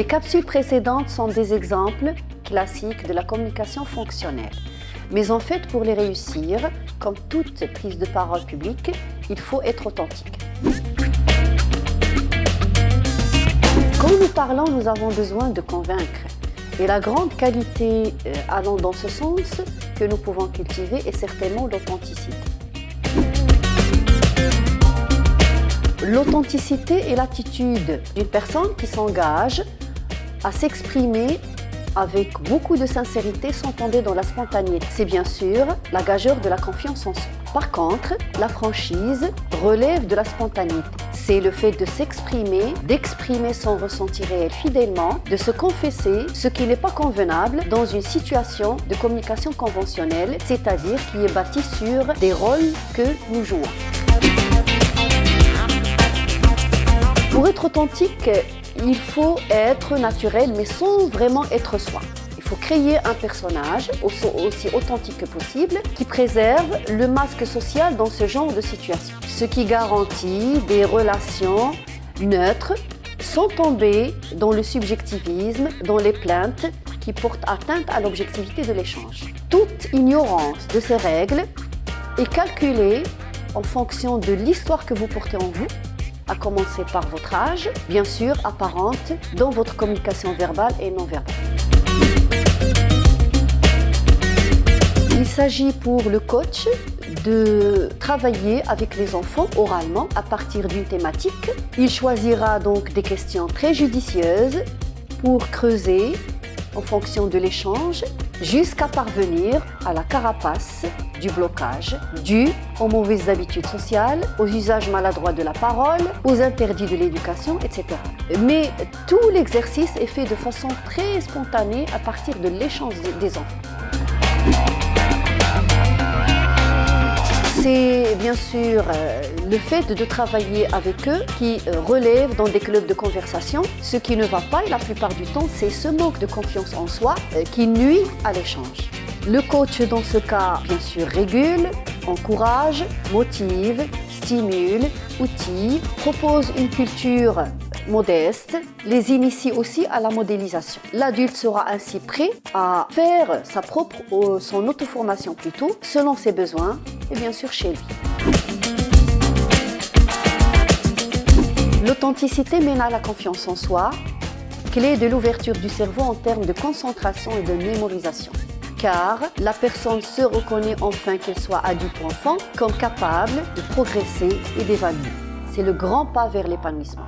Les capsules précédentes sont des exemples classiques de la communication fonctionnelle. Mais en fait, pour les réussir, comme toute prise de parole publique, il faut être authentique. Quand nous parlons, nous avons besoin de convaincre. Et la grande qualité allant dans ce sens que nous pouvons cultiver est certainement l'authenticité. L'authenticité est l'attitude d'une personne qui s'engage à s'exprimer avec beaucoup de sincérité sans tomber dans la spontanéité. C'est bien sûr la gageure de la confiance en soi. Par contre, la franchise relève de la spontanéité. C'est le fait de s'exprimer, d'exprimer son ressenti réel fidèlement, de se confesser, ce qui n'est pas convenable dans une situation de communication conventionnelle, c'est-à-dire qui est bâtie sur des rôles que nous jouons. Pour être authentique, il faut être naturel, mais sans vraiment être soi. Il faut créer un personnage aussi authentique que possible, qui préserve le masque social dans ce genre de situation. Ce qui garantit des relations neutres, sans tomber dans le subjectivisme, dans les plaintes qui portent atteinte à l'objectivité de l'échange. Toute ignorance de ces règles est calculée en fonction de l'histoire que vous portez en vous, à commencer par votre âge, bien sûr apparente dans votre communication verbale et non verbale. Il s'agit pour le coach de travailler avec les enfants oralement à partir d'une thématique. Il choisira donc des questions très judicieuses pour creuser en fonction de l'échange jusqu'à parvenir à la carapace du blocage dû aux mauvaises habitudes sociales, aux usages maladroits de la parole, aux interdits de l'éducation, etc. Mais tout l'exercice est fait de façon très spontanée à partir de l'échange des enfants. C'est bien sûr le fait de travailler avec eux qui relève dans des clubs de conversation. Ce qui ne va pas, et la plupart du temps, c'est ce manque de confiance en soi qui nuit à l'échange. Le coach, dans ce cas, bien sûr, régule, encourage, motive, stimule, outille, propose une culture modeste, les initie aussi à la modélisation. L'adulte sera ainsi prêt à faire son auto-formation plutôt, selon ses besoins et bien sûr chez lui. L'authenticité mène à la confiance en soi, clé de l'ouverture du cerveau en termes de concentration et de mémorisation. Car la personne se reconnaît enfin, qu'elle soit adulte ou enfant, comme capable de progresser et d'évaluer. C'est le grand pas vers l'épanouissement.